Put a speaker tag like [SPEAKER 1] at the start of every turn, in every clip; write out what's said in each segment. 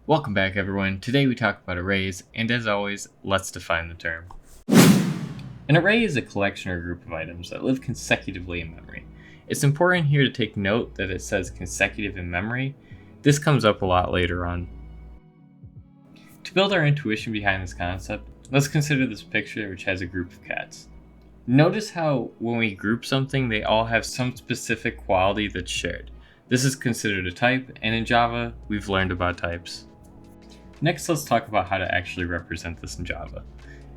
[SPEAKER 1] Welcome back, everyone. Today we talk about arrays, and as always, let's define the term. An array is a collection or group of items that live consecutively in memory. It's important here to take note that it says consecutive in memory. This comes up a lot later on. To build our intuition behind this concept, let's consider this picture which has a group of cats. Notice how when we group something, they all have some specific quality that's shared. This is considered a type, and in Java, we've learned about types. Next, let's talk about how to actually represent this in Java.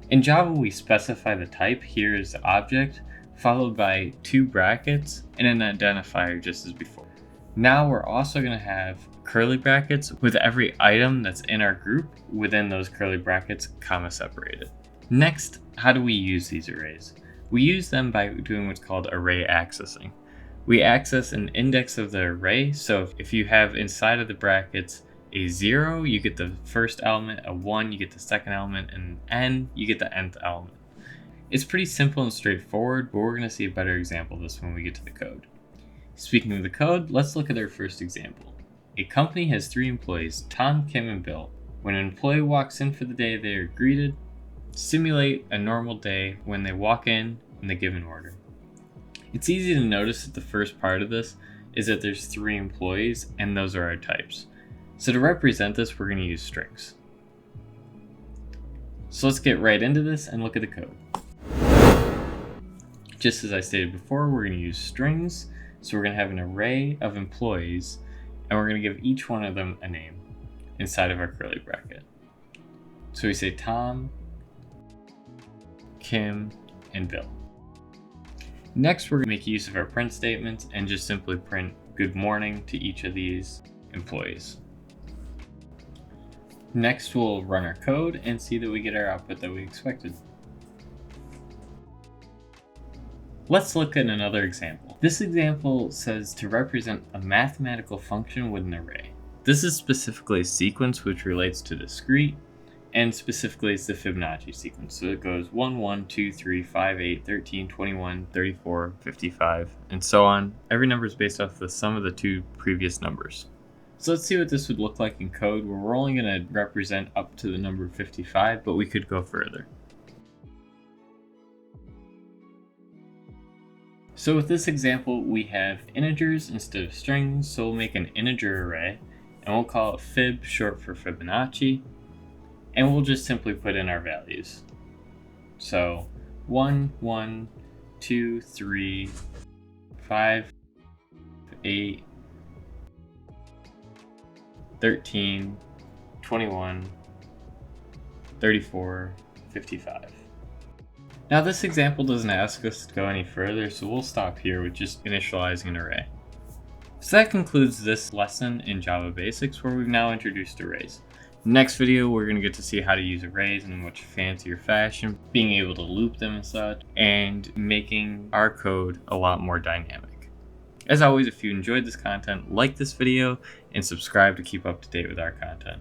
[SPEAKER 1] In Java, we specify the type here as the object, followed by 2 brackets and an identifier just as before. Now we're also going to have curly brackets with every item that's in our group within those curly brackets, comma separated. Next, how do we use these arrays? We use them by doing what's called array accessing. We access an index of the array, so if you have inside of the brackets a 0, you get the first element, a 1, you get the second element, and an n, you get the nth element. It's pretty simple and straightforward, but we're going to see a better example of this when we get to the code. Speaking of the code, let's look at our first example. A company has 3 employees, Tom, Kim, and Bill. When an employee walks in for the day, they are greeted. Simulate a normal day when they walk in the given order. It's easy to notice that the first part of this is that there's 3 employees, and those are our types. So to represent this, we're going to use strings. So let's get right into this and look at the code. Just as I stated before, we're going to use strings. So we're going to have an array of employees, and we're going to give each one of them a name inside of our curly bracket. So we say Tom, Kim, and Bill. Next, we're going to make use of our print statements and just simply print good morning to each of these employees. Next, we'll run our code and see that we get our output that we expected. Let's look at another example. This example says to represent a mathematical function with an array. This is specifically a sequence which relates to discrete, and specifically it's the Fibonacci sequence. So it goes 1, 1, 2, 3, 5, 8, 13, 21, 34, 55, and so on. Every number is based off the sum of the 2 previous numbers. So let's see what this would look like in code, where we're only going to represent up to the number 55, but we could go further. So with this example, we have integers instead of strings, so we'll make an integer array, and we'll call it fib, short for Fibonacci, and we'll just simply put in our values. So 1, 1, 2, 3, 5, 8, 13, 21, 34, 55. Now this example doesn't ask us to go any further, so we'll stop here with just initializing an array. So that concludes this lesson in Java Basics, where we've now introduced arrays. Next video, we're going to get to see how to use arrays in a much fancier fashion, being able to loop them and such, and making our code a lot more dynamic. As always, if you enjoyed this content, like this video and subscribe to keep up to date with our content.